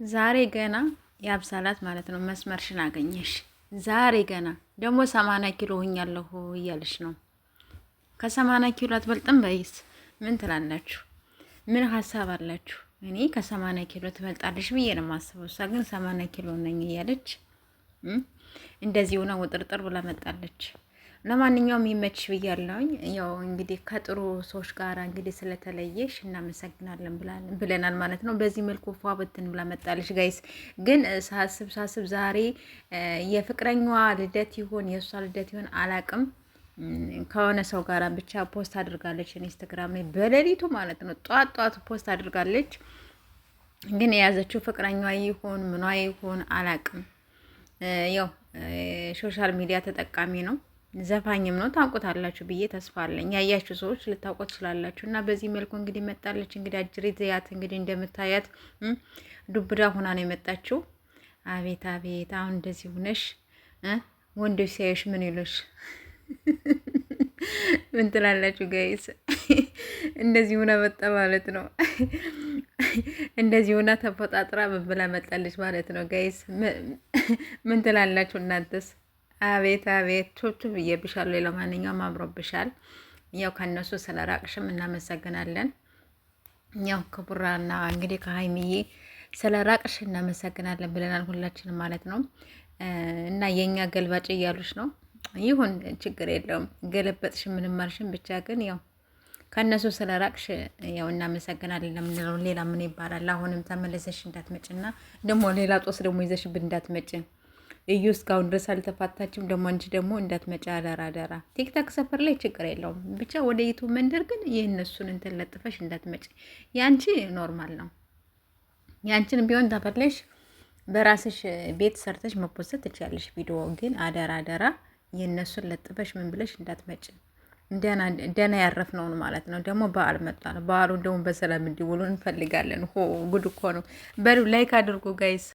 ዛሬ ገና ያብሳላት ማለት ነው። መስመርሽን አገኘሽ። ዛሬ ገና ደግሞ 80 ኪሎ ሆኛለሁ እያለች ነው። ከ80 ኪሎ አትበልጥም በይስ ምን ትላላችሁ? ምን ሀሳብ አላችሁ? እኔ ከ80 ኪሎ ትበልጣለች ብዬ ነው የማስበው። እሷ ግን 80 ኪሎ ነኝ እያለች እንደዚህ ሆና ውጥርጥር ብላ መጣለች። ለማንኛውም ይመችሽ ብያለሁኝ። ያው እንግዲህ ከጥሩ ሰዎች ጋር እንግዲህ ስለተለየሽ እናመሰግናለን ብለናል ማለት ነው። በዚህ መልኩ ፏ ብትን ብላ መጣለች። ጋይስ ግን ሳስብ ዛሬ የፍቅረኛዋ ልደት ይሆን የእሷ ልደት ይሆን አላቅም። ከሆነ ሰው ጋር ብቻ ፖስት አድርጋለች ኢንስታግራም ላይ በሌሊቱ ማለት ነው። ጧት ፖስት አድርጋለች። ግን የያዘችው ፍቅረኛዋ ይሆን ምኗ ይሆን አላቅም። ያው ሶሻል ሚዲያ ተጠቃሚ ነው፣ ዘፋኝም ነው። ታውቁታላችሁ ብዬ ተስፋ አለኝ። ያያችሁ ሰዎች ልታውቁት ትችላላችሁ። እና በዚህ መልኩ እንግዲህ መጣለች። እንግዲህ አጅሬት ዘያት እንግዲህ እንደምታያት ዱብዳ ሆና ነው የመጣችው። አቤት አቤት! አሁን እንደዚህ ሆነሽ ወንዶች ሲያዩሽ ምን ይሉሽ? ምን ትላላችሁ ጋይስ? እንደዚህ ሆና መጣ ማለት ነው። እንደዚህ ሆና ተፈጣጥራ ምን ብላ መጣለች ማለት ነው ጋይስ? ምን ትላላችሁ እናንተስ? አቤት አቤት! ቱቱ ብዬብሻለሁ። ለማንኛውም አምሮብሻል። ያው ከነሱ ስለራቅሽም እናመሰግናለን። ያው ከቡራና እንግዲህ ከሀይሚዬ ስለራቅሽ እናመሰግናለን ብለናል ሁላችንም ማለት ነው። እና የኛ ገልባጭ እያሉሽ ነው። ይሁን ችግር የለውም። ገለበጥሽ ምንም አልሽም። ብቻ ግን ያው ከእነሱ ስለራቅሽ ያው እናመሰግናለን ለምንለው ሌላ ምን ይባላል? አሁንም ተመለሰሽ እንዳትመጭና ደግሞ ሌላ ጦስ ደግሞ ይዘሽብን እንዳትመጭ። እዩ እስካሁን ድረስ አልተፋታችም። ደግሞ አንቺ ደግሞ እንዳትመጭ አደራ አደራ። ቲክታክ ሰፈር ላይ ችግር የለውም። ብቻ ወደ ዩቱብ መንደር ግን የእነሱን እንትን ለጥፈሽ እንዳትመጭ። ያንቺ ኖርማል ነው። ያንቺን ቢሆን ተፈለሽ በራስሽ ቤት ሰርተሽ መፖሰት ትችያለሽ። ቪዲዮ ግን አደራ አደራ የእነሱን ለጥፈሽ ምን ብለሽ እንዳትመጭ። ደህና ያረፍነውን ማለት ነው። ደግሞ በዓል መጣ ነው። በዓሉ ደግሞ በሰላም እንዲውሉ እንፈልጋለን። ጉድ እኮ ነው። በሉ ላይክ አድርጉ ጋይስ።